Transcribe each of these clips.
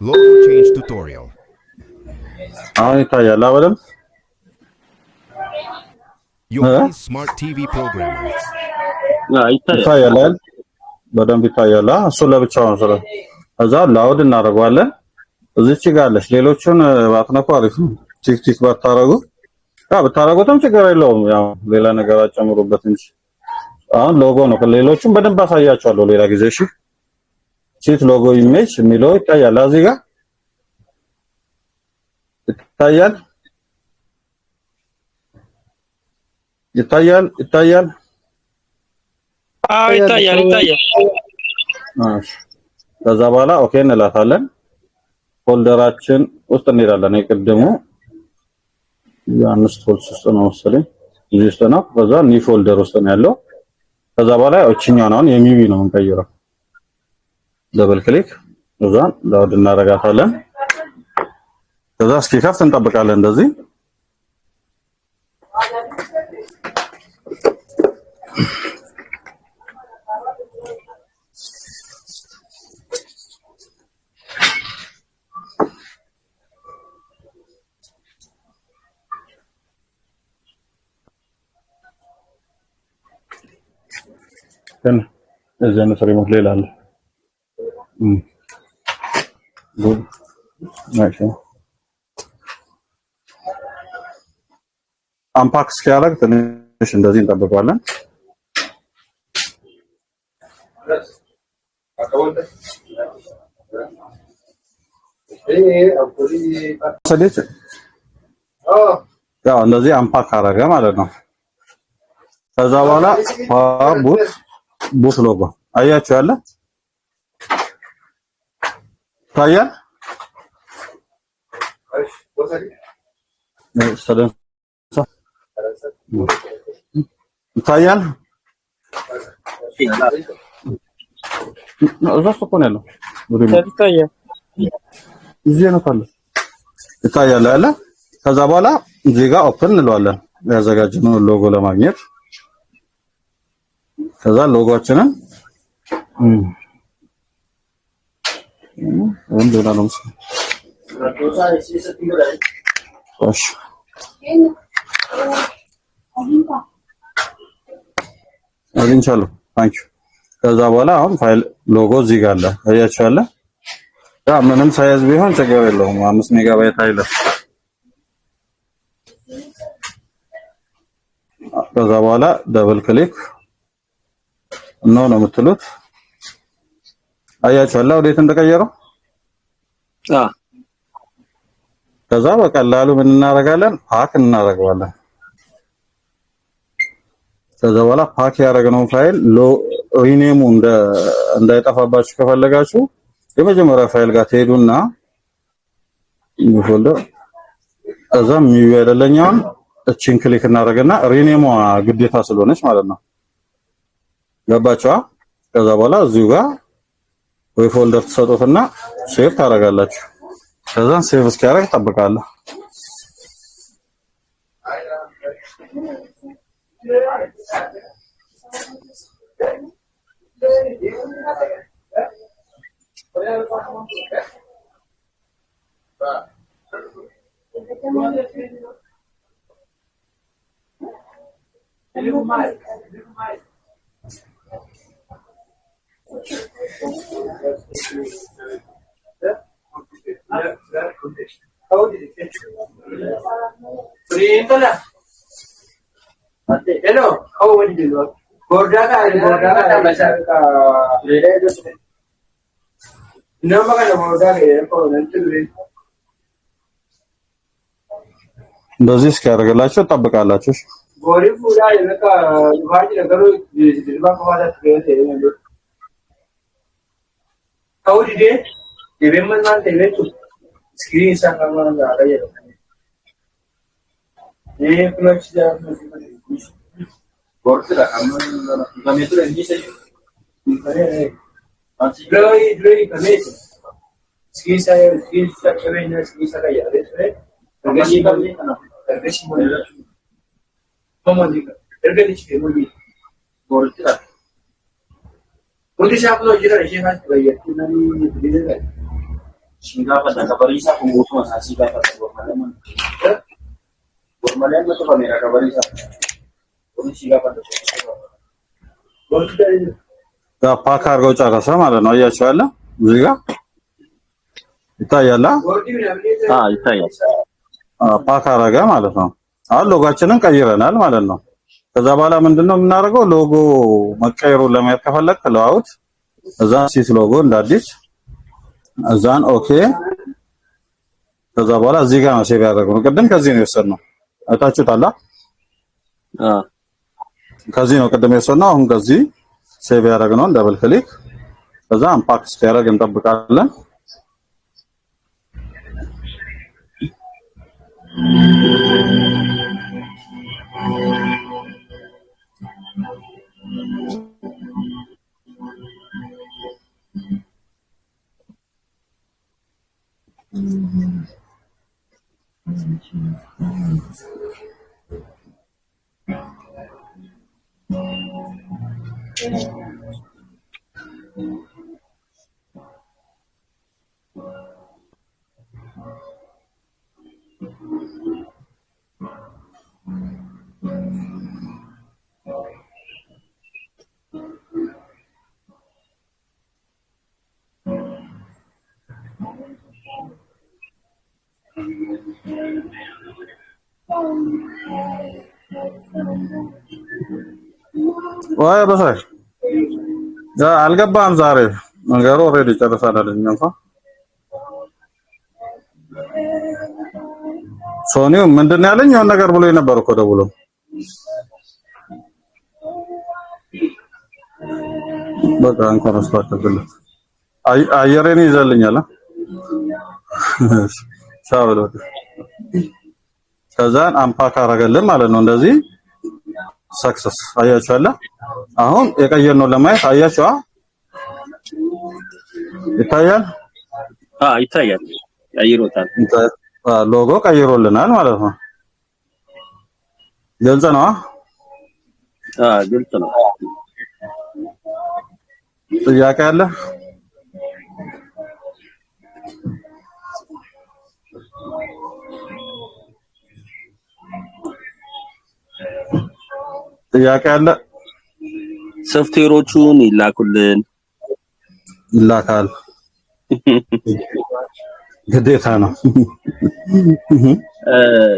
Logo change tutorial. ይታያል በደንብ Yohani Smart TV Programmer. ይታያል በደንብ ይታያል። እሱ ለብቻው ነው። እዛ ላውድ እናደርገዋለን። እዚች ጋር አለች። ሌሎቹን ባትነኩ አሪፍ ነው። ቲክ ባታረጉ ብታረጉትም ችግር የለውም። ያው ሌላ ነገር አጨምሩበት እንጂ አሁን ሎጎ ነው። ሌሎቹን በደንብ አሳያቸዋለሁ ሌላ ጊዜ። እሺ ቺት ሎጎ ኢሜጅ የሚለው ይታያል። እዚህ ጋር ይታያል። ከዛ በኋላ ኦኬ እንላታለን። ፎልደራችን ውስጥ እንሄዳለን። የቅድሙ የአምስት ፎልደር ውስጥ ነው መሰለኝ እዚህ ውስጥ ነው። ከዛ ኒ ፎልደር ውስጥ ነው ያለው። ከዛ በኋላ እቺኛው ነው የሚቢ ነው የምንቀይረው። ደብል ክሊክ ከዛ ላውድ እናረጋታለን። ከዛ እስኪከፍት እንጠብቃለን። እንደዚህ እዚህ ነው ሪሞት ሌላ አለ። ጉድ ናይስ አምፓክ እስኪያደርግ ትንሽ እንደዚህ እንጠብቀዋለን። ያው እንደዚህ አምፓክ አደረገ ማለት ነው። ከዛ በኋላ ቡት ሎጎ አያችሁ ያለ ታያል። ይታያል። እዛ እኮ ነው ያለው። እዚህ ነው ካለ ይታያል ያለ። ከዛ በኋላ እዚህ ጋር ኦፕን እንለዋለን ያዘጋጀነው ሎጎ ለማግኘት። ከዛ ሎጎአችንን እንደና ነው አግኝቻለሁ። ታንኪዩ። ከዛ በኋላ አሁን ፋይል ሎጎ እዚህ ጋር አለ አያችኋለ። ያ ምንም ሳይዝ ቢሆን ችግር የለውም። 5 ሜጋባይት አይለ። ከዛ በኋላ ደብል ክሊክ ነው የምትሉት። አያችኋለ ወዴት እንደቀየረው። ከዛ በቀላሉ ምን እናደርጋለን? ፓክ እናደርገዋለን። ከዛ በኋላ ፓክ ያደረግነው ፋይል ሪኔሙ እንዳይጠፋባችሁ ከፈለጋችሁ የመጀመሪያ ፋይል ጋር ትሄዱና ፎልደር ከዛ ሚዩ አይደለኛውን እቺን ክሊክ እናደርግና ሪኔሙ ግዴታ ስለሆነች ማለት ነው። ገባችኋ? ከዛ በኋላ እዚሁ ጋር ወይ ፎልደር ተሰጡትና ሴቭ ታደርጋላችሁ። ከዛ ሴቭ እስኪያደርግ ጠብቃለሁ። Hello, how are you doing? Bordata no magana bordata እንደዚህ እስኪያደርግላችሁ ጠብቃላችሁ። ጎሪ ፉዳ የነካ ባጅ ነገሩ ድልባ ከዋዳት ገይተ ከውዲዴ የበመናን ተይለቱ ስክሪን ሳካማን አላየ ይሄ ክሎች ጃም ቦርድ ለአመን ለሜትር እንዲሰይ ድሎይ ከሜት ስክሪን ሳከበኝ ስክሪን ሳካያ ለትረ ገሺ ከሜት ነው ገሺ ሞዴላችሁ ኮሞዲካ እርገሊች ከሞዲ ቦርድ ላ ወዲ ሻፍሎ ጅራ ሼሃት በየት ነኒ ቢዘጋ Sehingga pada kabarisa kebutuhan hasil kata Bormalen. Bormalen itu kamera kabarisa. Polisi ጋር pada ፓክ አድርገው ጨረሰ ማለት ነው። አያችሁ አለ እዚህ ጋር ይታያል። ይታያል። ፓክ አደረገ ማለት ነው። አሁን ሎጋችንን ቀይረናል ማለት ነው። ከዛ በኋላ ምንድነው የምናደርገው? ሎጎ መቀየሩን ለማየት ከፈለክ ለአውት እዛ ሲስ ሎጎ እንዳዲስ እዛን ኦኬ። ከዛ በኋላ እዚህ ጋር ነው ሴቭ ያደረገው። ቅድም ከዚህ ነው የወሰድነው። አይታችሁታል? ከዚህ ነው ቅድም የወሰድነው። አሁን ከዚህ ሴቭ ያደረግነው ደብል ክሊክ ከዛ አንፓክ እስኪያደርግ እንጠብቃለን። ወይ በሳይ አልገባም። ዛሬ ነገሩ ኦሬዲ ጨርሰናል። እኛም ሶኒው ምንድነው ያለኝ የሆነ ነገር ብሎ ነበር እኮ ደውሎ በቃ እንኳን አስተካክልለት አየሬን ይዘልኛል። ሻውሎ ከዛን አምፓክ አረገልን ማለት ነው። እንደዚህ ሰክሰስ አያችኋል። አሁን የቀየርነው ለማየት አያችኋ ይታያል። ይታያል። ቀይሮታል። ሎጎ ቀይሮልናል ማለት ነው። ግልጽ ነው። ግልጽ ነው። ጥያቄ አለ? ጥያቄ አለ? ሶፍትዌሮቹን ይላኩልን። ይላካል። ግዴታ ነው።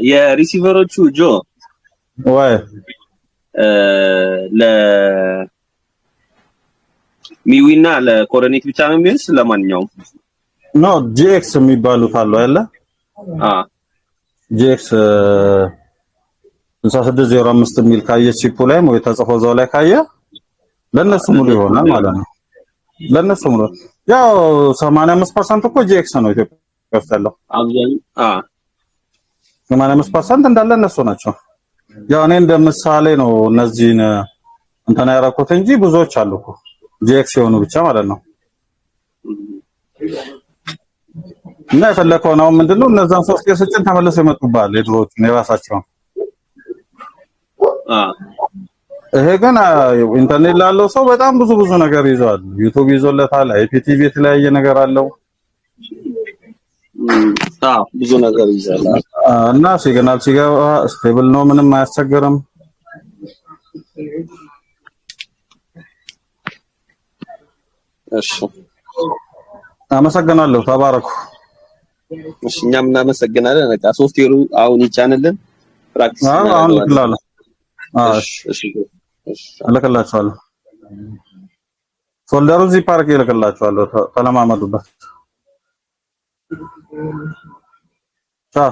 የሪሲቨሮቹ ጆ ወይ ለሚዊና ለኮረኔት ብቻ ነው የሚሆንስ? ለማንኛውም ኖ ጂኤክስ የሚባሉት አሉ አይደለ? ጂኤክስ 6605 የሚል ካየ ቺፑ ላይ ወይ ተጽፎ እዛው ላይ ካየ ለነሱ ሙሉ ይሆናል ማለት ነው። ለነሱ ሙሉ ያው 85% እኮ ጂኤክስ ነው ኢትዮጵያ ውስጥ ያለው። አብዛኛው 85% እንዳለ እነሱ ናቸው። ያው እኔ እንደ ምሳሌ ነው እነዚህን እንትን ያደረኩት እንጂ ብዙዎች አሉ እኮ ጂኤክስ የሆኑ ብቻ ማለት ነው። እና የፈለከው ነው ምንድነው እነዛን ሶፍትዌር ስጭን ተመልሰው ይመጡባል የድሮዎቹን የራሳቸውን። ይሄ ግን ኢንተርኔት ላለው ሰው በጣም ብዙ ነገር ይዟል። ዩቲዩብ ይዞለታል፣ አይፒቲቪ የተለያየ ነገር አለው። ብዙ ነገር ይዟል እና ሲግናል ሲገባ ስቴብል ነው፣ ምንም አያስቸግርም። እሺ አመሰግናለሁ። ተባረኩ። እሺ እኛም እናመሰግናለን። በቃ ሶፍትዌሩ አሁን ይጫንልን ፕራክቲስ አሁን ይላል። እሺ እልክላችኋለሁ። ፎልደሩ እዚህ ፓርክ እልክላችኋለሁ። ተለማመዱበት። ቻው